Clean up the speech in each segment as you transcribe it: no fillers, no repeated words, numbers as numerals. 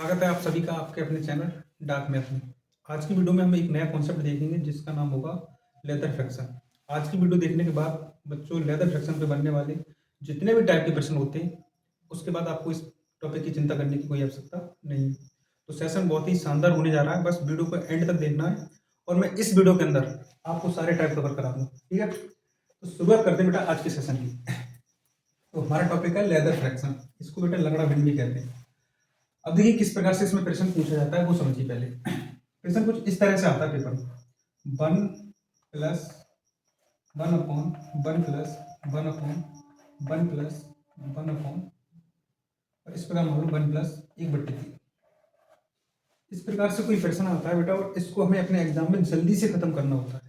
स्वागत है आप सभी का आपके अपने चैनल डार्क मैथ में। आज की वीडियो में हम एक नया कॉन्सेप्ट देखेंगे जिसका नाम होगा लेदर फ्रैक्शन। आज की वीडियो देखने के बाद बच्चों लेदर फ्रैक्शन पे बनने वाले जितने भी टाइप के प्रश्न होते हैं उसके बाद आपको इस टॉपिक की चिंता करने की कोई आवश्यकता नहीं है। तो सेशन बहुत ही शानदार होने जा रहा है, बस वीडियो को एंड तक देखना है और मैं इस वीडियो के अंदर आपको सारे टाइप कवर करा दूँ। ठीक है, तो शुरुआत करते हैं बेटा आज के सेशन की। तो हमारा टॉपिक है लेदर फ्रैक्शन, इसको बेटा लगड़ा भिंड भी कहते हैं। अब देखिए किस प्रकार से इसमें प्रश्न पूछा जाता है वो समझिए पहले। प्रश्न कुछ इस तरह से आता है पेपर में, 1+1/1+1/1+1 और इस प्रकार मान लो 1+1/3। इस प्रकार से कोई प्रश्न आता है बेटा और इसको हमें अपने एग्जाम में जल्दी से खत्म करना होता है।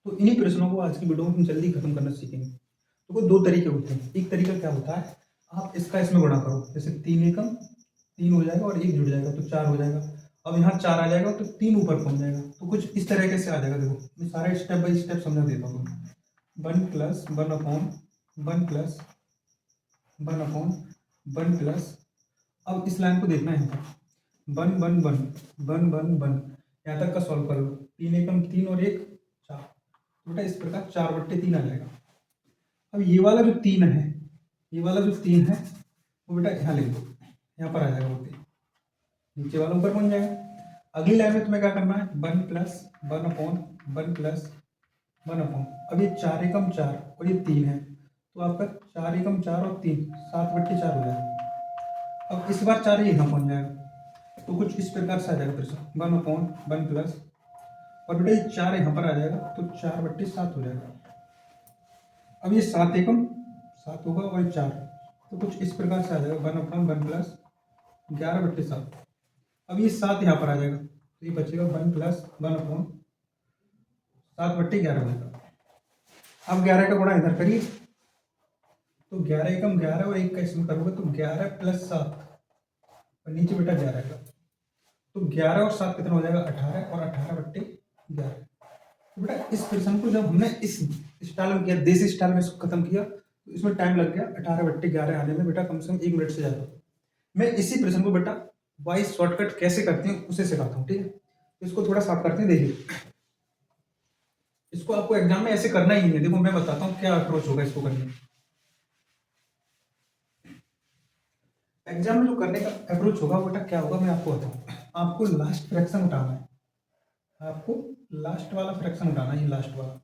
तो इन्हीं प्रश्नों को आज की वीडियो में हम जल्दी खत्म करना सीखेंगे। तो वो दो तरीके होते हैं। एक तरीका क्या होता है, आप इसका इसमें गुणा करो, जैसे 3 एकम 3 हो जाएगा और 1 जुड़ जाएगा तो 4 हो जाएगा। अब यहाँ 4 आ जाएगा तो 3 ऊपर पहुंच जाएगा, तो कुछ इस तरीके से आ जाएगा। देखो मैं सारे स्टेप बाई स्टेप समझा देता हूँ। 1+1/1+1/1+, अब इस लाइन को देखना है यहाँ पर 1 1 1 1 1 1 यहाँ तक का सॉल्व कर लो। 3 एकम 3 और 1 4, तो बेटा इस प्रकार 4/3 आ जाएगा। अब ये वाला जो 3 है, ये वाला जो 3 है वो बेटा यहाँ लिख दो, यहाँ पर आ जाएगा वो 3, नीचे वाला ऊपर पहुंच जाएगा। अगली लाइन में तुम्हें क्या करना है, 1+1/1+1। अब ये 4 एकम 4 और ये 3 है, तो आपका 4 एकम 4 और 3 7/4 हो जाएगा। अब इस बार 4 यहाँ पहुंच जाएगा, तो कुछ इस प्रकार से आ जाएगा प्रश्न 1/1+, और बेटा ये 4 यहाँ पर आ जाएगा तो 4/7 हो जाएगा। अब ये 7 एकम 7 होगा और 4, तो कुछ इस प्रकार से आ जाएगा 1/1+11/7। अब ये 7 यहाँ पर आ जाएगा तो ये बचेगा 1+1/7/11 हो जाएगा। अब 11 का गुणा इधर करिए, तो 11 एकम 11 और 1 का इसमें करोगे तो 11+7 और नीचे बेटा 11 का, तो 11 और 7 कितना हो जाएगा 18 और 18/11। तो बेटा इस प्रश्न को जब हमने इस स्टाइल में किया, देसी स्टाइल में इसको खत्म किया, तो इसमें टाइम लग गया 18/11 आने में बेटा कम से कम 1 मिनट से ज़्यादा। मैं इसी प्रश्न को बेटा वाइज शॉर्टकट कैसे करते हैं उसे सिखाता हूँ। ठीक है, इसको थोड़ा साफ करते हैं। देखिए इसको आपको एग्जाम में ऐसे करना ही नहीं है। देखो मैं बताता हूँ क्या अप्रोच होगा इसको करने में। एग्जाम में जो करने का अप्रोच होगा बेटा क्या होगा मैं आपको बताऊँ। आपको लास्ट फ्रैक्शन उठाना है, आपको लास्ट वाला फ्रैक्शन उठाना है, ये लास्ट वाला।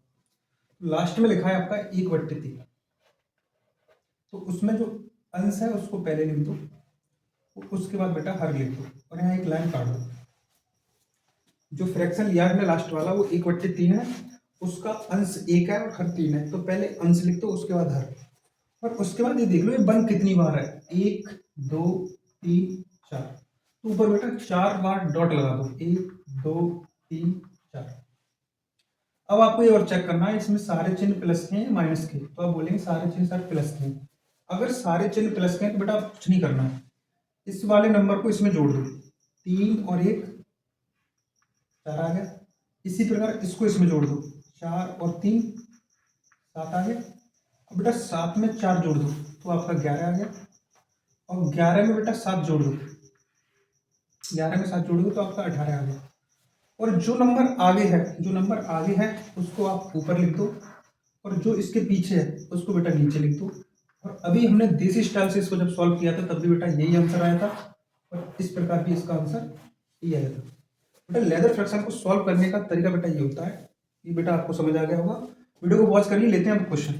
लास्ट में लिखा है आपका 1/3, तो उसमें जो अंश है उसको पहले लिख दो, उसके बाद बेटा हर लिख दो और यहाँ एक लाइन काट दो। जो फ्रैक्शन लिया है लास्ट वाला वो 1/3 है, उसका अंश 1 है और हर 3 है, तो पहले अंश लिख दो उसके बाद हर। और उसके बाद ये देख लो ये बन कितनी बार है, 1 2 3 4, तो ऊपर बेटा 4 बार डॉट लगा दो, 1 2 3 4। अब आपको ये और चेक करना है इसमें सारे चिन्ह प्लस के हैं माइनस के, तो आप बोलेंगे सारे चिन्ह सर प्लस के हैं। अगर सारे चिन्ह प्लस के हैं तो बेटा आप कुछ नहीं करना है, इस वाले नंबर को इसमें जोड़ दो, 3 और 1 4 आ गया। इसी प्रकार इसको इसमें जोड़ दो, 4 और 3 7 आ गया। अब बेटा 7 में 4 जोड़ दो तो आपका 11 आ गया, और 11 में बेटा 7 जोड़ दो, 11 में 7 जोड़ दो तो आपका 18 आ गया। और जो नंबर आगे है उसको आप ऊपर लिख दो, और जो इसके पीछे है उसको बेटा नीचे लिख दो। और अभी हमने देसी स्टाइल से इसको जब सॉल्व किया था तब भी बेटा यही आंसर आया था, और इस प्रकार भी इसका आंसर ये आया था। बेटा लेदर फ्रैक्शन को सॉल्व करने का तरीका बेटा ये होता है, ये बेटा आपको समझ आ गया होगा। वीडियो को पॉज करिए, लेते हैं हम क्वेश्चन।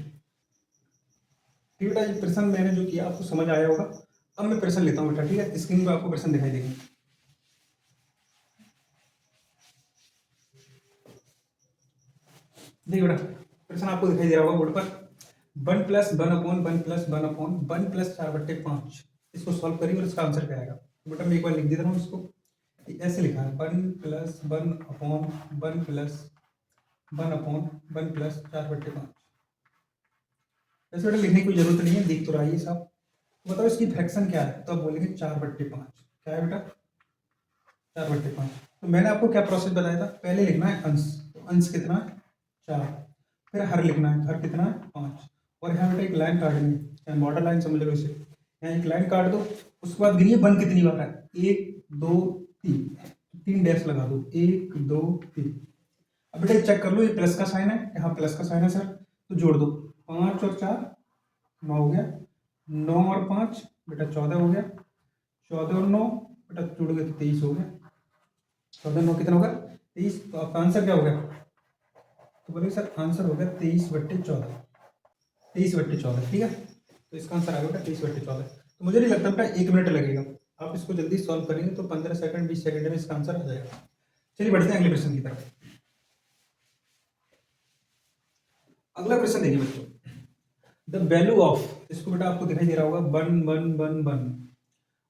ठीक बेटा, ये प्रश्न मैंने जो किया आपको समझ आया होगा। अब मैं प्रश्न लेता हूँ बेटा, ठीक है, स्क्रीन पर आपको प्रश्न दिखाई देंगे। देखिए बेटा प्रश्न आपको दिखाई दे रहा होगा बोर्ड पर, 1+1/1+1/1+4/5, इसको सॉल्व करिए और इसका आंसर क्या आएगा। तो बेटा मैं एक बार लिख देता हूँ इसको, ऐसे लिखा है 1+1/1+1/4/5। ऐसे बेटा लिखने की कोई जरूरत नहीं है, दिख तो रहा है ये सब। तो बताओ इसकी फ्रैक्शन क्या है, तो आप बोलेंगे 4/5। क्या है बेटा 4/5। तो मैंने आपको क्या प्रोसेस बताया था, पहले लिखना है अंश, तो अंश कितना है 4, फिर हर लिखना है, हर कितना है 5, और यहाँ बेटा एक लाइन काटनी है, बॉर्डर लाइन समझ लो इसे, यहाँ एक लाइन काट दो। उसके बाद गिनिए बन कितनी बार है, 1 2 3, 3 डैश लगा दो, 1 2 3। अब बेटा चेक कर लो, ये प्लस का साइन है, यहाँ प्लस का साइन है सर, तो जोड़ दो, 5 और 4 9 हो गया, 9 और 5 बेटा 14 हो गया, 14 और 9 बेटा जोड़ोगे तो 23 हो गया, 14 9 कितना होगा 23। तो आपका आंसर क्या हो गया, तो बोलिए सर आंसर हो गया 23/14, 23/14, ठीक है। तो इसका आंसर आ गया बेटा 23/14। तो मुझे नहीं लगता बेटा 1 मिनट लगेगा, आप इसको जल्दी सॉल्व करेंगे तो 15 सेकंड 20 सेकंड में इसका आंसर आ जाएगा। चलिए बढ़ते हैं अगले प्रश्न की तरफ। अगला प्रश्न देखिए बच्चों, द वैल्यू ऑफ, इसको बेटा आपको दिखाई दे रहा होगा 1 1 1 1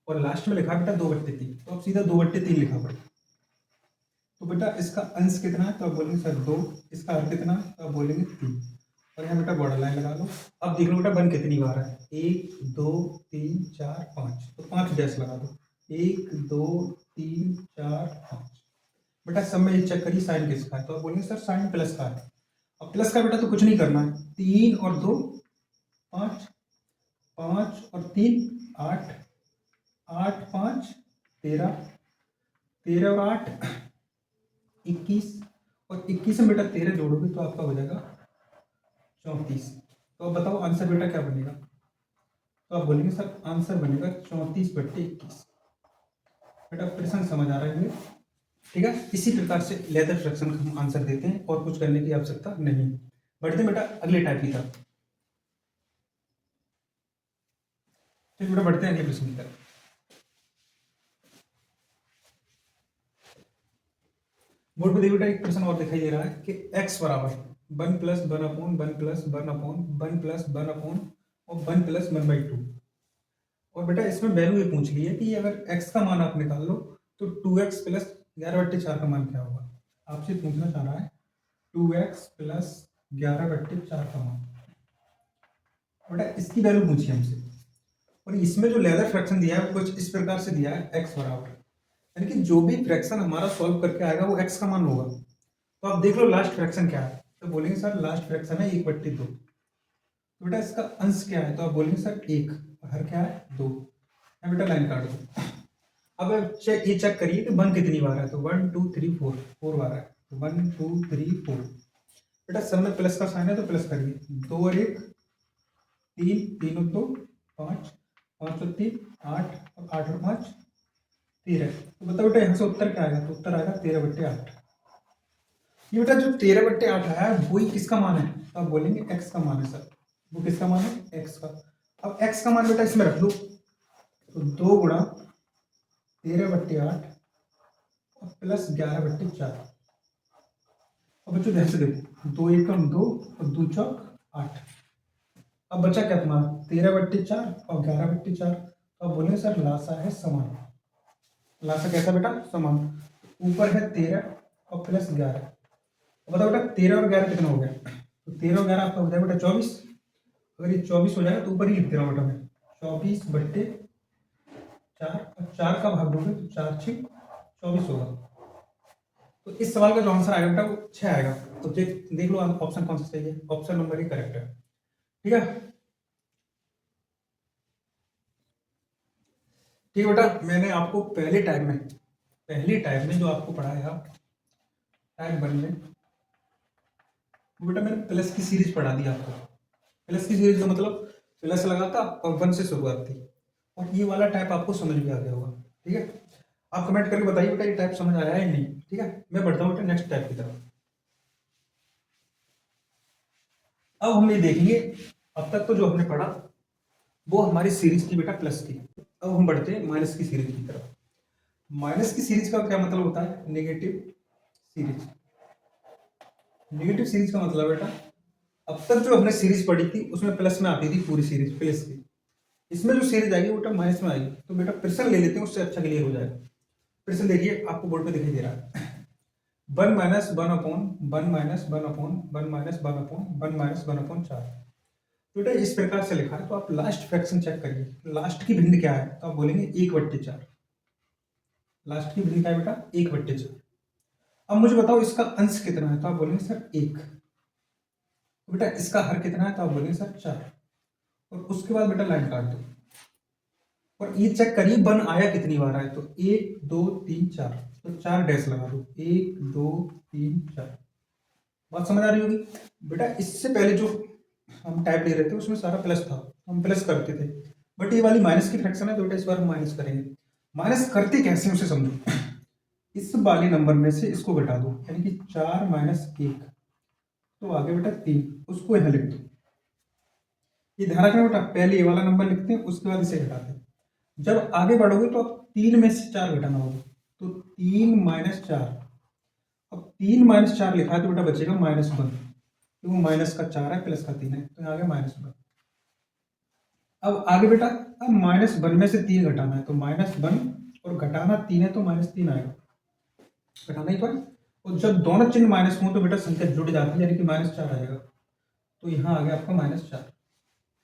और लास्ट में लिखा बेटा 2/3, तो आप सीधा 2/3 लिखा पड़े। तो बेटा इसका अंश कितना है, तो आप बोलेंगे सर 2, इसका अर्थ कितना है, तो आप बोलेंगे 3, और यहाँ बेटा बॉर्डर लाइन लगा लो। अब देख लो बेटा 1 कितनी बार है, 1 2 3 4 5, तो 5 डैश लगा दो, 1 2 3 4 5। बेटा सब में ये चेक करिए साइन किसका है, तो आप बोलेंगे सर साइन प्लस का है। अब प्लस का बेटा तो कुछ नहीं करना है, 3 और 2 5, 5 और 3 8, 8 5 13, 13 और 8 21, और 21 में बेटा 13 जोड़ोगे तो आपका हो जाएगा 34। तो अब बताओ आंसर बेटा क्या बनेगा, तो आप बोलेंगे सर आंसर बनेगा 34/21। बेटा प्रश्न समझ आ रहा है, ठीक है। इसी प्रकार से लेदर फ्रैक्शन का हम आंसर देते हैं और कुछ करने की आवश्यकता नहीं। बढ़ते बेटा अगले टाइप की तरफ, फिर बेटा बढ़ते हैं अगले प्रश्न की तरफ। बोर्ड पे देखिए बेटा एक प्रश्न और दिखाई दे रहा है कि x बराबर 1 + 1/1 + 1/1 + 1/, और 1 + 1/2। और बेटा इसमें वैल्यू ये पूछ ली है कि अगर x का मान आप निकाल लो तो 2x + 11/4 का मान क्या होगा। आपसे पूछना चाह रहा है 2x + 11/4 का मान। बेटा इसकी वैल्यू पूछी हमसे, और इसमें जो लेदर फ्रैक्शन दिया है वो कुछ इस प्रकार से दिया है, x बराबर, यानी कि जो भी फ्रैक्शन हमारा सॉल्व करके आएगा वो x का मान होगा। तो आप देख लो लास्ट फ्रैक्शन क्या है, तो बोलेंगे सर लास्ट फ्रैक्शन है 1/2। तो बेटा इसका अंश क्या है, तो आप बोलेंगे सर 1, और हर क्या है 2। बेटा लाइन काट दो। अब ये चेक करिए कि 1 कितनी बार है, तो 1 2 3 4, 4 बार है, तो 1 2 3 4। बेटा सब में प्लस का साइन है तो प्लस करिए, 2 और 1 3, 3 और 2 5, 5 और 3 8, और 8 और 5 13। तो बताओ बेटा यहाँ से उत्तर क्या आएगा, तो उत्तर आएगा 13/8। ये बेटा जो 13/8 आया है वही किसका मान है, तो आप बोलेंगे x का मान है सर, वो किसका मान है x का। अब x का मान बेटा इसमें रख दो, तो 2 गुणा 13/8 और प्लस 11/4। अब बच्चों ध्यान से देखो, 2 एकम 2 और 2 चौक 8। अब बचा क्या तुम्हारा 13/4 और 11/4। तो अब बोलेंगे सर लासा है समान। लासा कैसा बेटा समान, ऊपर है 13 और प्लस 11। बताओ बेटा 13 और 11 कितना हो गया, तो 13 और 11 आपका हो जाएगा बेटा 24। अगर ये 24 हो जाएगा तो ऊपर ही लिख दे रहा हूँ बेटा मैं, 24/4, और 4 का भाग दोगे तो 4 6 24 होगा। तो इस सवाल का जो आंसर आएगा बेटा वो 6 आएगा। तो देख लो ऑप्शन कौन सा सही है, ऑप्शन नंबर ही करेक्ट है, ठीक है। ठीक है बेटा, मैंने आपको पहली टाइप में जो आपको पढ़ाया टाइप 1 में, वो बेटा मैंने प्लस की सीरीज पढ़ा दी आपको। प्लस की सीरीज का मतलब प्लस लगा था और 1 से शुरुआत थी, और ये वाला टाइप आपको समझ में आ गया होगा, ठीक है। आप कमेंट करके बताइए बेटा ये टाइप समझ आया है या नहीं, ठीक है। मैं बढ़ता हूँ बेटा नेक्स्ट टाइप की तरफ। अब हम ये देखेंगे, अब तक तो जो हमने पढ़ा वो हमारी सीरीज थी बेटा प्लस की। अब हम बढ़ते हैं माइनस की सीरीज की तरफ। माइनस की सीरीज का क्या मतलब होता है, नेगेटिव सीरीज। नेगेटिव सीरीज का मतलब बेटा अब तक जो हमने सीरीज पढ़ी थी उसमें प्लस में आती थी पूरी सीरीज प्लस की, इसमें जो सीरीज आएगी वो बेटा माइनस में आएगी। तो बेटा प्रश्न ले लेते हैं, उससे अच्छा क्लियर हो जाएगा। प्रश्न देखिए आपको बोर्ड पे दिखाई दे रहा है, 1 - 1/(1 - 1/(1 - 1/4)। तो बेटा इस प्रकार से लिखा है, तो आप लास्ट फ्रैक्शन चेक करिए, लास्ट की भिन्न क्या है, तो आप बोलेंगे 1/4। लास्ट की भिन्न क्या है बेटा 1/4। अब मुझे बताओ इसका अंश कितना है, तो आप बोलेंगे सर 1। बेटा इसका हर कितना है, तो आप बोलेंगे सर 4, और उसके बाद बेटा लाइन काट दो। और ये चेक करिए वन आया कितनी बार आया, तो 1 2 3 4, तो 4 डैश लगा दो, 1 2 3 4। बात समझ आ रही होगी बेटा। इससे पहले जो हम टाइप ले रहे थे उसमें सारा प्लस था, हम प्लस करते थे, बट ये वाली माइनस की फ्रैक्शन है तो बेटा इस बार हम माइनस करेंगे। माइनस करते कैसे हैं उसे समझो। इस वाले नंबर में से इसको घटा दो, यानी कि 4 माइनस 1, तो आगे बेटा 3, उसको यहाँ लिख दो। ये ध्यान रखना बेटा, पहले ये वाला नंबर लिखते हैं उसके बाद इसे घटाते हैं। जब आगे बढ़ोगे तो अब 3 में से 4 घटाना होगा, तो 3 माइनस 4। अब 3 माइनस 4 लिखा है तो बेटा बचेगा -1, क्योंकि माइनस का 4 है प्लस का 3 है, तो यहाँ आ गया -1। अब आगे बेटा, अब -1 में से 3 घटाना है, तो -1 और घटाना 3 है तो -3 आएगा, घटाना ही तो है। और जब दोनों चिन्ह माइनस हो तो बेटा संख्या जुड़ जाती है, यानी कि -4 आएगा, तो यहाँ आ गया आपका -4।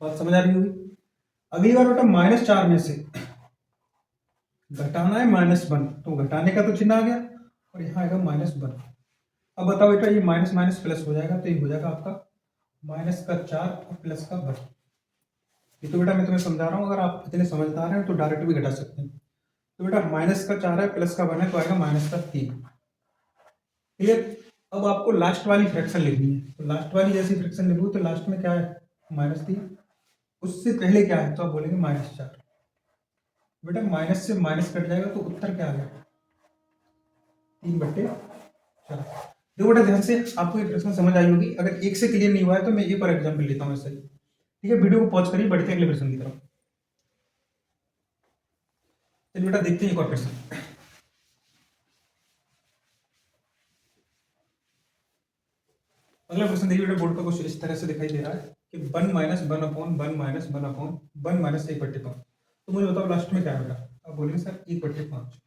बात समझ आ रही होगी। अगली बार बेटा -4 में से घटाना है -1, तो घटाने का तो चिन्ह आ गया और यहाँ आएगा -1। अब बताओ बेटा, ये माइनस माइनस प्लस हो जाएगा, तो ये हो जाएगा आपका -4 और प्लस का 1। ये तो बेटा मैं तुम्हें समझा रहा हूँ, अगर आप इतने समझदार हैं तो डायरेक्ट भी घटा सकते हैं। तो बेटा -4 है प्लस का 1 है, तो आएगा -3। क्लियर। अब आपको लास्ट वाली फ्रैक्शन लिखनी है, तो लास्ट वाली जैसी फ्रैक्शन लिखूँ तो लास्ट में क्या है, -3। उससे पहले क्या है, तो आप बोलेंगे -4। बेटा माइनस से माइनस कट जाएगा तो उत्तर क्या आ गया, 3/4। देखो बेटा ध्यान से, आपको ये प्रश्न समझ आई होगी। अगर एक से क्लियर नहीं हुआ है तो मैं एक और एग्जाम्पल लेता हूँ ऐसे ही। ठीक है, वीडियो को पॉज करिए, बढ़ते हैं अगले प्रश्न की तरफ। चलिए बेटा देखते हैं एक और प्रश्न। अगला प्रश्न देखिए बेटा, बोर्ड पर कुछ इस तरह से दिखाई दे रहा है कि 1 minus 1 upon 1 minus 1 upon 1 minus 1/5। तो मुझे बताओ लास्ट में क्या है बेटा। आप बोलेंगे सर 1/5।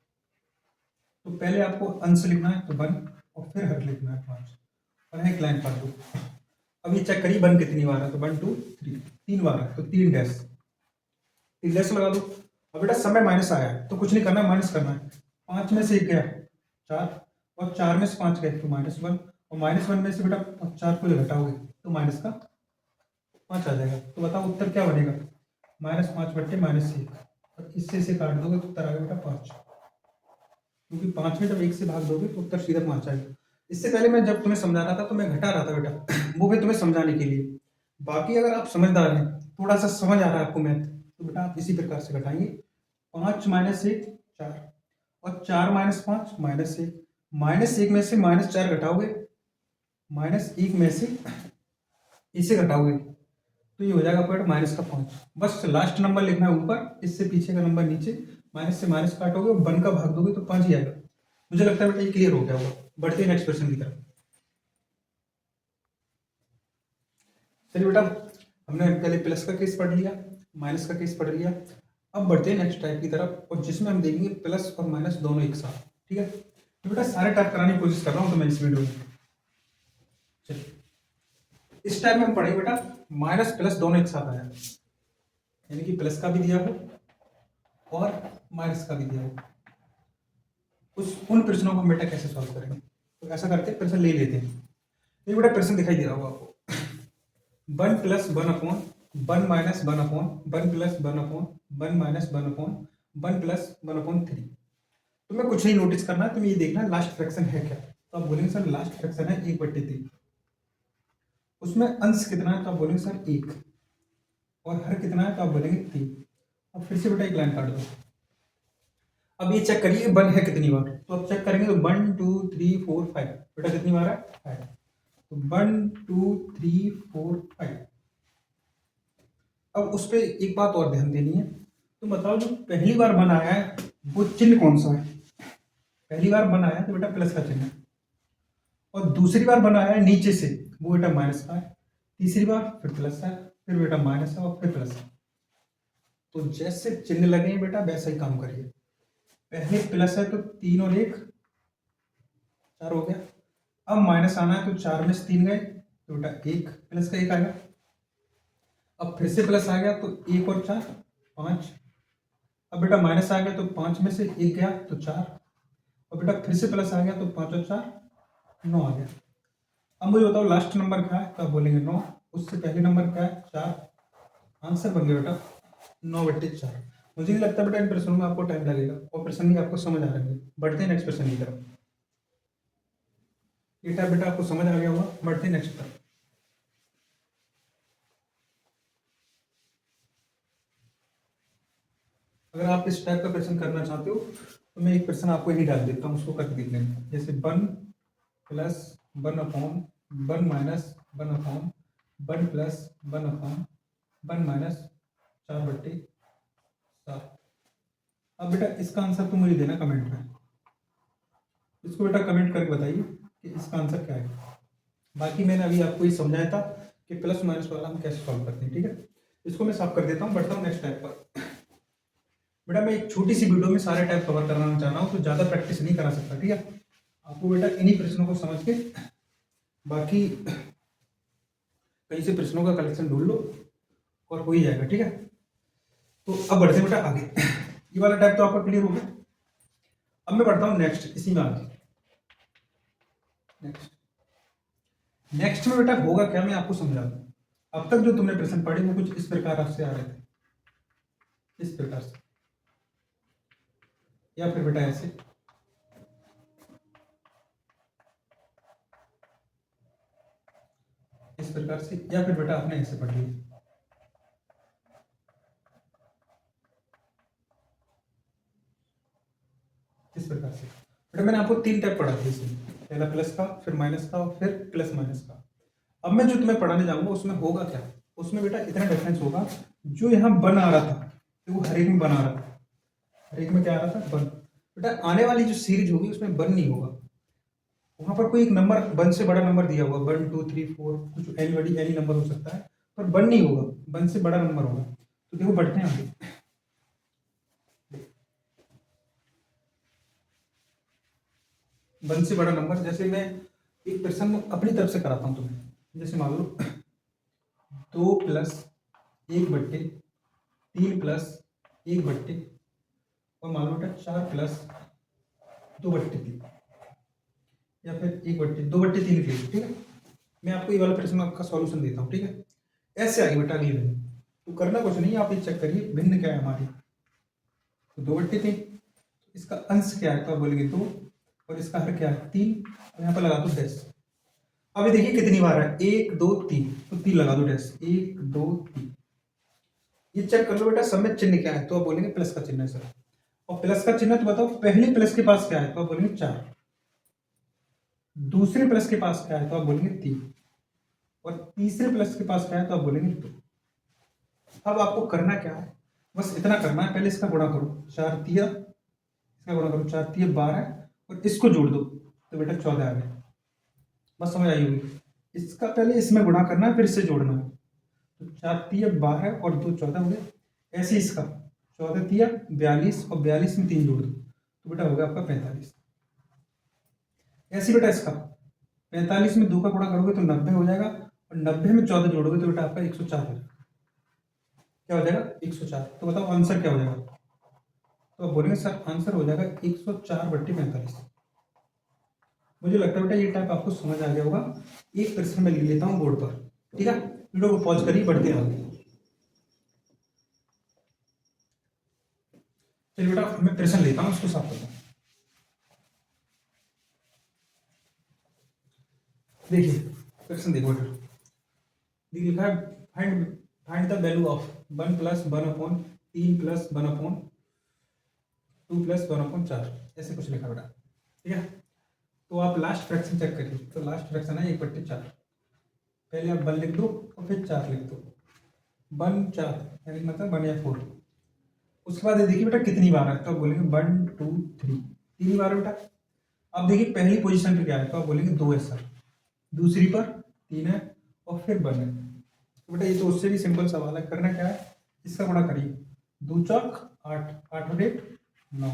तो पहले आपको अंश लिखना है तो 1 और फिर हर लिखना है 5 और एक लाइन काट दो। अब ये चेक करिए 1 कितनी बार है, तो 1 2 3, 3 बार है तो 3 डैश, 3 डैश लगा दो। अब बेटा समय माइनस आया है तो कुछ नहीं करना, माइनस करना है। 5 में से 1 गया 4, और 4 में से 5 गए तो -1, और -1 में से बेटा 4 को घटाओगे तो माइनस का 5 आ जाएगा। तो बताओ उत्तर क्या बनेगा, -5/-1। और इससे इसे काट दोगे तो उत्तर आ गया बेटा 5, क्योंकि 5 में जब 1 से भाग दोगे तो उत्तर सीधा 5 आएगा। इससे पहले मैं जब तुम्हें समझा रहा था तो मैं घटा रहा था बेटा, वो भी तुम्हें समझाने के लिए। बाकी अगर आप समझदार हैं, थोड़ा सा समझ आ रहा है आपको मैथ, तो बेटा आप इसी प्रकार से घटाएंगे। 5 माइनस 1 4, और 4 माइनस 5 -1, -1 में से -4 घटाओगे, -1 में से इसे घटाओगे तो ये हो जाएगा बेटा -5। बस लास्ट नंबर लिखना है ऊपर, इससे पीछे का नंबर नीचे, माइनस से माइनस काटोगे और 1 का भाग दोगे तो 5 ही आएगा। मुझे लगता है बेटा ये क्लियर हो गया होगा। बढ़ते हैं नेक्स्ट क्वेश्चन की तरफ। चलिए बेटा, हमने पहले प्लस का केस पढ़ लिया, माइनस का केस पढ़ लिया। अब बढ़ते हैं नेक्स्ट टाइप की तरफ, और जिसमें हम देखेंगे प्लस और माइनस दोनों एक साथ। ठीक है, तो बेटा सारे टाइप कराने की कोशिश कर रहा हूँ तो मैं इस वीडियो में। चलिए इस टाइप में हम पढ़ेंगे बेटा माइनस प्लस दोनों एक साथ आया, यानी कि प्लस का भी दिया हो और माइनस का भी दिया हो। उन प्रश्नों को हम बेटा कैसे सॉल्व करेंगे, तो ऐसा करते हैं प्रश्न ले लेते हैं। ये बेटा प्रश्न दिखाई दे रहा होगा आपको, 1 + 1 upon 1 minus 1 upon 1 + 1 upon 1 minus 1 upon 1 + 1 upon 3। तुम्हें कुछ नहीं नोटिस करना है, तुम्हें ये देखना है लास्ट फ्रैक्शन है क्या। तो आप बोलेंगे सर लास्ट फ्रैक्शन है 1/3, उसमें अंश कितना है, तो आप बोलेंगे सर 1, और हर कितना है तो आप बोलेंगे 3। अब फिर से बेटा एक लाइन काट दो। अब ये चेक करिए 1 है कितनी बार, तो अब चेक करेंगे तो 1 2 3 4 5, बेटा कितनी बार है 5, तो 1 2 3 4 5। अब उस पर एक बात और ध्यान देनी है, तो बताओ जो पहली बार बनाया है वो चिन्ह कौन सा है। पहली बार बनाया तो बेटा प्लस का चिन्ह है, और दूसरी बार बनाया है नीचे से वो बेटा माइनस का है, तीसरी बार फिर प्लस है, फिर बेटा माइनस है और फिर प्लस है। तो जैसे चिन्ह लगे हैं बेटा वैसा ही काम करिए। पहले प्लस है तो 3 और 1 4 हो गया। अब माइनस आना है तो 4 में से 3 गए तो बेटा 1 प्लस का 1 आएगा। अब फिर से प्लस आ गया तो 1 और 4 5। अब बेटा माइनस आ गया तो 5 में से 1 गया तो 4, और बेटा फिर से प्लस आ गया तो 5 और 4 9 आ गया। अब मुझे बताओ लास्ट नंबर क्या है, तो आप बोलेंगे 9। उससे पहले नंबर क्या है 4। आंसर बन गया बेटा 9/4। मुझे नहीं लगता बेटा इन प्रश्नों में आपको टाइम लगेगा और प्रश्न भी आपको समझ आ रहे हैं। बढ़ते हैं नेक्स्ट प्रश्न की तरफ। ये टाइप बेटा आपको समझ आ गया होगा, बढ़ते हैं नेक्स्ट तरफ। अगर आप इस टाइप का प्रश्न करना चाहते हो तो मैं एक प्रश्न आपको यही डाल देता हूँ, उसको करके देख लेना। जैसे 1 plus 1 upon 1 minus 1 upon 1 plus 1 upon 1 minus 4/7। अब बेटा इसका आंसर तो मुझे देना कमेंट में, इसको बेटा कमेंट करके बताइए कि इसका आंसर क्या है। बाकी मैंने अभी आपको ये समझाया था कि प्लस माइनस वाला हम कैसे सॉल्व करते हैं, ठीक है। इसको मैं साफ कर देता हूँ, बढ़ता हूँ नेक्स्ट टाइप पर। बेटा मैं एक छोटी सी वीडियो में सारे टाइप कवर करना चाह रहा हूँ, तो ज़्यादा प्रैक्टिस नहीं करा सकता, ठीक है। आपको बेटा इन्हीं प्रश्नों को समझ के बाकी कहीं से प्रश्नों का कलेक्शन ढूंढ लो और हो ही जाएगा, ठीक है। तो अब बढ़ते बेटा आगे। ये वाला टाइप तो आपका क्लियर हो गया। अब मैं बढ़ता हूँ नेक्स्ट, इसी में आगे नेक्स्ट नेक्स्ट में बेटा होगा क्या, मैं आपको समझा दूं। अब तक जो तुमने प्रश्न पढ़े वो कुछ इस प्रकार से आ रहे थे, इस प्रकार से, या फिर बेटा ऐसे, इस प्रकार से, या फिर बेटा आपने ऐसे पढ़ लिया। इस प्रकार से बेटा मैंने आपको 3 टाइप पढ़ा था इसमें, पहला प्लस का, फिर माइनस का, और फिर प्लस माइनस का। अब मैं जो तुम्हें पढ़ाने जाऊंगा उसमें होगा क्या, उसमें बेटा इतना डिफरेंस होगा, जो यहाँ बन आ रहा था तो वो हर एक में बन आ रहा था, हर एक में क्या आ रहा था, बन। बेटा आने वाली जो सीरीज होगी उसमें बन नहीं होगा, वहां पर कोई एक नंबर वन से बड़ा नंबर दिया होगा, 1 2 3 4, कुछ एनी बड़ी एनी नंबर हो सकता है, पर वन नहीं होगा, वन से बड़ा नंबर होगा। तो देखो बढ़ते हैं आगे। वन से बड़ा नंबर, जैसे मैं एक प्रश्न अपनी तरफ से कराता हूँ तुम्हें। जैसे मान लो 2 प्लस 1/3 प्लस 1/, और मान लो बेटा 4 प्लस 2/3, या फिर 1/2/3 लिख लीजिए, ठीक है। मैं आपको ये वाला प्रश्न का सॉल्यूशन देता हूँ, ठीक है। ऐसे आगे बेटा अगली भिन्न, तो करना कुछ नहीं, आप ये चेक करिए भिन्न क्या है हमारी। तो 2/3, इसका अंश क्या है, तो आप बोलेंगे 2, और इसका हर क्या है 3, और यहाँ पर लगा दो डैश। अब ये देखिए कितनी बार है, 1 2 3, तो 3 लगा दो डैश, 1 2 3। ये चेक कर लो बेटा सब में चिन्ह क्या है, तो आप बोलेंगे प्लस का चिन्ह है सर। और प्लस का चिन्ह तो बताओ पहले प्लस के पास क्या है, तो आप बोलेंगे 4, दूसरे प्लस के पास क्या है, तो आप बोलेंगे 3, और तीसरे प्लस के पास क्या है, तो आप बोलेंगे 2। अब आपको करना क्या है, बस इतना करना है, पहले इसका गुणा करो, 4 तिया, इसका गुणा करो 4 तिया 12, और इसको जोड़ दो तो बेटा 14 आ गया। बस समझ आई होगी। इसका पहले इसमें गुणा करना है, फिर इससे जोड़ना है। तो 4 तिया 12 और 2 14 हो गया। ऐसे इसका 14 तिया 42, और 42 में 3 जोड़ दो तो बेटा हो गया आपका 45। ऐसे बेटा इसका 45 में 2 का गुणा करोगे तो 90 हो जाएगा, और 90 में 14 जोड़ोगे तो बेटा आपका 104 हो जाएगा। क्या हो जाएगा 104। तो बताओ आंसर क्या हो जाएगा, तो आप बोलेंगे सर आंसर हो जाएगा 104/45। मुझे लगता है बेटा ये टाइप आपको समझ आ गया होगा। एक प्रश्न में लिख लेता हूँ बोर्ड पर, ठीक है। वीडियो को पॉज करिए, बढ़ते आगे। चलिए बेटा मैं प्रश्न लेता हूँ, उसको साफ करता हूँ। देखिए प्रश्न देखो बेटा, लिखा है find find the value of 1 plus 1/3 plus 1/2 plus 1/4, ऐसे कुछ लिखा बेटा, ठीक है। तो आप लास्ट फ्रैक्शन चेक करिए, तो लास्ट फ्रैक्शन है 1/4। पहले आप 1 लिख दो और फिर 4 लिख दो, 1 4 यानी मतलब 1 या 4। उसके बाद ये देखिए बेटा कितनी बार है, तो आप बोलेंगे 1 2 3, 3 बार बेटा। अब देखिए पहली पोजीशन पे क्या है, तो आप बोलेंगे 2 है सर, दूसरी पर 3 है, और फिर 1 है। तो बेटा ये तो उससे भी सिंपल सवाल है, करना क्या है, इसका गुणा करिए, 2 चौक 8, 8 और 8 9,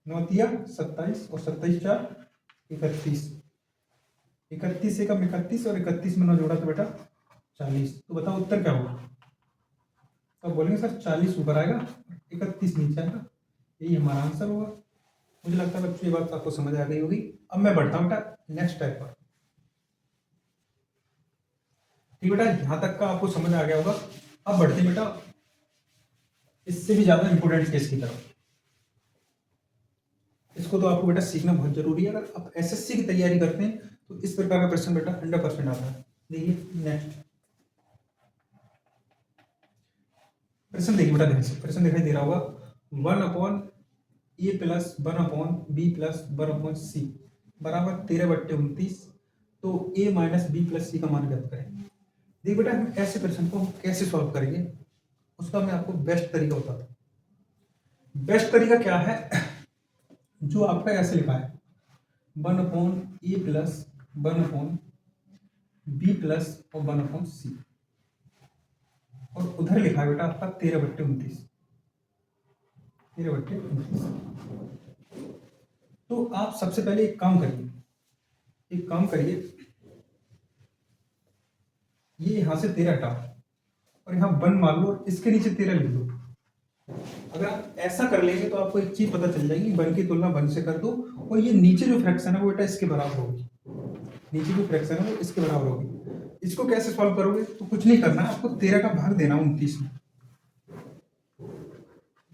9 तिया 27, और 27 4 31, 31 एकम 31, और 31 में 9 जोड़ा तो बेटा 40। तो बताओ उत्तर क्या होगा, तो आप बोलेंगे सर 40 ऊपर आएगा, 31 नीचे आएगा, यही हमारा आंसर होगा। मुझे लगता है बच्चों ये बात आपको समझ आ गई होगी। अब मैं बढ़ता हूँ बेटा नेक्स्ट टाइप पर, ठीक बेटा, यहां तक का आपको समझ आ गया होगा। अब बढ़ते बेटा इससे भी ज्यादा इंपोर्टेंट केस की तरफ। इसको तो आपको बेटा सीखना बहुत जरूरी है। अगर आप एसएससी की तैयारी करते हैं तो इस प्रकार का प्रश्न बेटा 100% आता है। देखिए नेक्स्ट प्रश्न, देखिए बेटा ध्यान से, प्रश्न दिखाई दे रहा होगा 1/a plus 1/b plus 1/c बराबर 13/29। तो a माइनस बी प्लस सी का मान ज्ञात करें। देखिए बेटा हम ऐसे प्रश्न को कैसे सॉल्व करेंगे, उसका मैं आपको बेस्ट तरीका बताता हूँ। बेस्ट तरीका क्या है, जो आपका ऐसे लिखा है 1/a प्लस 1/b प्लस और 1/c, और उधर लिखा है बेटा आपका 13/29। 13/29। तो आप सबसे पहले एक काम करिए, ये यहां से 13 हटाओ और यहाँ 1 मान लो और इसके नीचे 13 लिख दो। अगर आप ऐसा कर लेंगे तो आपको एक चीज पता चल जाएगी, 1 की तुलना 1 से कर दो और ये नीचे जो फ्रैक्शन है वो बेटा इसके बराबर होगी। नीचे जो फ्रैक्शन है वो इसके बराबर होगी। इसको कैसे सॉल्व करोगे, तो कुछ नहीं करना, आपको 13 का भाग देना 29 में,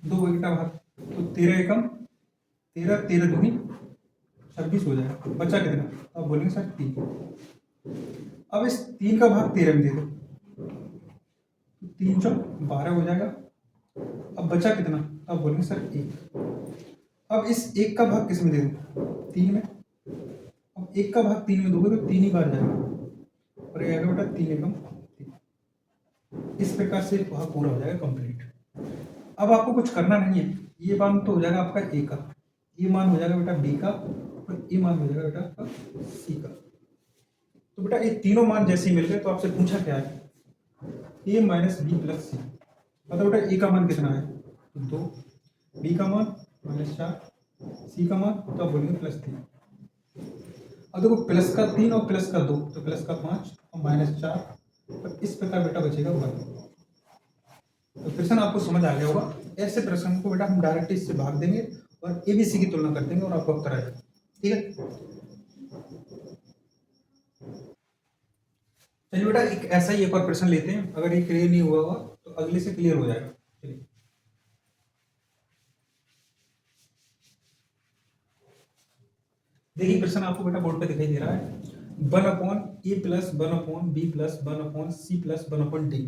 2 का भाग, तो 13 एकम 13, 13 दूनी 26 हो जाएगा। बचा कितना, अब बोलेंगे सर 3। अब इस 3 का भाग 13 में दे दो, 3 चौक 12 हो जाएगा। अब बचा कितना, अब बोलेंगे सर 1। अब इस 1 का भाग किस में दे दो, 3 में। अब 1 का भाग 3 में दोगे तो 3 ही बार जाएगा और ये आएगा बेटा 3 एकम 3। इस प्रकार से भाग पूरा हो जाएगा कंप्लीट। अब आपको कुछ करना नहीं है, ये मान तो हो जाएगा आपका ए का, ये मान हो जाएगा बेटा बी का और ये मान हो जाएगा बेटा आपका सी का। तो बेटा ये तीनों मान जैसे ही मिल गए तो आपसे पूछा क्या है, ए माइनस बी प्लस सी। मतलब बेटा ए का मान कितना है, तो 2, बी का मान -4, सी का मान तो आप बोलेंगे +3। अब देखो प्लस का 3 और प्लस का 2 तो प्लस का 5 और -4 और इस प्रकार बेटा बचेगा 1। तो प्रश्न आपको समझ आ गया होगा। ऐसे प्रश्न को बेटा हम डायरेक्ट इससे भाग देंगे और एबीसी की तुलना कर देंगे और आपको उत्तर आएगा। ठीक है, चलिए बेटा एक ऐसा ही एक और प्रश्न लेते हैं, अगर ये क्लियर नहीं हुआ होगा तो अगले से क्लियर हो जाएगा। चलिए देखिए प्रश्न आपको बेटा बोर्ड पे दिखाई दे रहा है 1/a plus 1/b plus 1/c plus 1/d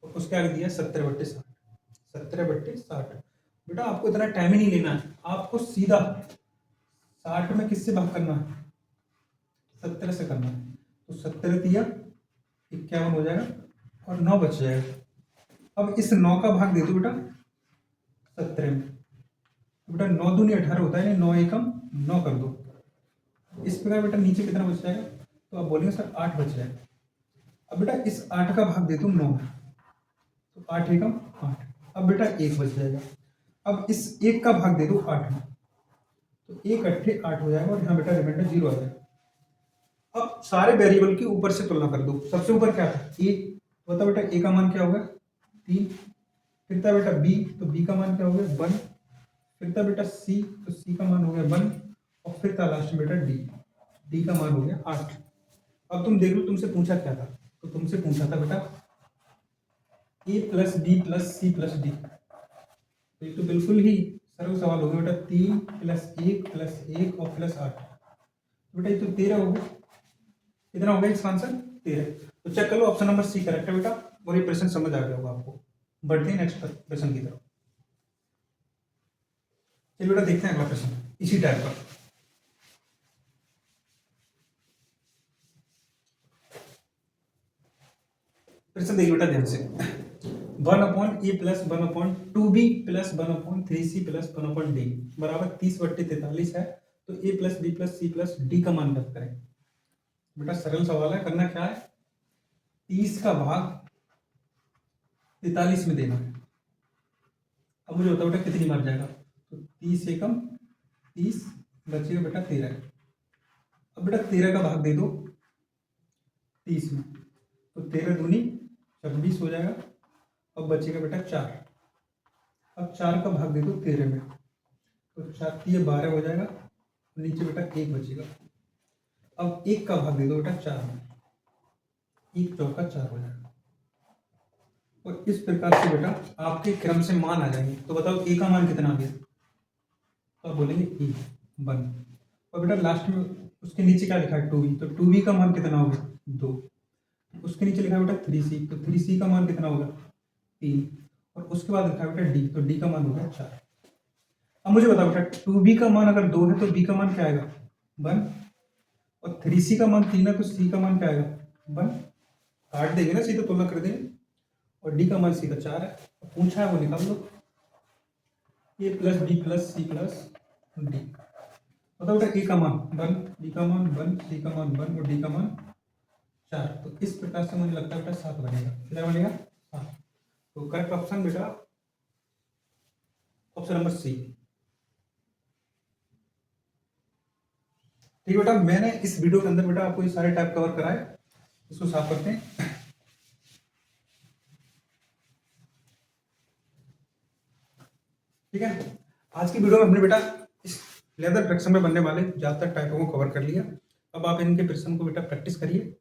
और उसके आगे दिया 70/60। 70/60 बेटा आपको इतना टाइम ही नहीं लेना है, आपको सीधा 60 में किससे भाग करना है, 70 से करना है। तो 70 दिया 51 हो जाएगा और 9 बच जाएगा। अब इस 9 का भाग दे दो बेटा 17 में, तो बेटा 9 दूनी 18 होता है, 9 एकम 9 कर दो। इस प्रकार बेटा नीचे कितना बच जाएगा, तो आप बोलेंगे सर 8 बच जाएगा। अब बेटा इस 8 का भाग दे दो 9 में, तो 8 एकम 8। अब बेटा 1 बच जाएगा। अब इस 1 का भाग दे दो 8 में, तो 1 8 8 हो जाएगा और यहाँ बेटा रिमाइंडर 0 आ जाएगा। अब सारे वेरिएबल की ऊपर से तुलना कर दो। सबसे ऊपर क्या था, ए, बताओ बेटा ए का मान क्या होगा 3। फिर था बेटा बी, तो बी का मान क्या हो गया 1। फिर था बेटा सी, तो सी का मान हो गया 1। और फिर था लास्ट में बेटा डी, डी का मान हो गया 8। अब तुम देख लो तुमसे पूछा क्या था, तो तुमसे पूछा था बेटा A plus B plus C plus D. तो ये तो बिल्कुल ही सरल सवाल हो गया बेटा, 3 प्लस 1 प्लस 1 और प्लस 8। बेटा ये तो 13 हो गया। कितना हो गया इसका आंसर 13। तो चेक कर लो ऑप्शन नंबर सी करेक्ट है बेटा, और ये प्रश्न समझ आ गया होगा आपको। बढ़ते हैं नेक्स्ट प्रश्न की तरफ। चलिए बेटा देखते हैं अगला प्रश्न इसी टाइप का। प्रश्न देखिए बेटा ध्यान से, 1/a plus 1/2b plus 1/3c plus 1/d बराबर 30/43 है। तो a plus b plus c plus d का मान ज्ञात करें। बेटा सरल सवाल है, करना क्या है, 30 का भाग 43 में देना है। अब मुझे बताओ बेटा कितनी बार जाएगा, तो 30 एकम 30 बचेगा बेटा 13। अब बेटा 13 का भाग दे दो 30 में, तो 13 दूनी 26 हो जाएगा। अब बचेगा बेटा 4। अब 4 का भाग दे दो 13 में, तो 4 3 12 हो जाएगा। नीचे बेटा 1 बचेगा। अब 1 का भाग दे दो बेटा 4 में, 1 चौका 4 हो जाएगा। और इस प्रकार से बेटा आपके क्रम से मान आ जाएंगे। तो बताओ ए का मान कितना आ गया, तो आप बोलेंगे ए 1। और बेटा लास्ट में उसके नीचे क्या लिखा है 2b, तो 2b का मान कितना होगा 2। उसके नीचे लिखा है बेटा 3c, तो 3c का मान कितना होगा 3। और उसके बाद लिखा है बेटा d, तो d का मान होगा 4। अब मुझे बताओ बेटा 2b का मान अगर 2 है तो b का मान क्या आएगा 1, और 3c का मान 3 है तो c का मान क्या आएगा 1। काट देंगे ना, सीधा तुलना कर देंगे। और d का मान सीधा 4 है, पूछा है वो निकाल लो, a plus b plus c plus d। बताओ बेटा a का मान 1, b का मान 1, c का मान 1 और d का मान 4। तो इस प्रकार से मुझे लगता है बेटा 7 बनेगा। कितना बनेगा 7। तो करेक्ट ऑप्शन बेटा ऑप्शन नंबर सी। ठीक है बेटा, मैंने इस वीडियो के अंदर बेटा आपको ये सारे टाइप कवर कराए। इसको साफ करते हैं। ठीक है, आज की वीडियो में हमने बेटा इस लेदर फ्रैक्शन में बनने वाले ज्यादातर टाइपों को कवर कर लिया। अब आप इनके प्रश्न को बेटा प्रैक्टिस करिए।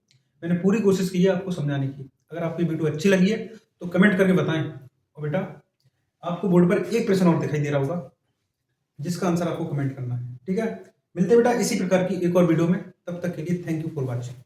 मैंने पूरी कोशिश की है आपको समझाने की। अगर आपको वीडियो अच्छी लगी है तो कमेंट करके बताएं। और बेटा आपको बोर्ड पर एक प्रश्न और दिखाई दे रहा होगा जिसका आंसर आपको कमेंट करना है। ठीक है, मिलते हैं बेटा इसी प्रकार की एक और वीडियो में। तब तक के लिए थैंक यू फॉर वॉचिंग।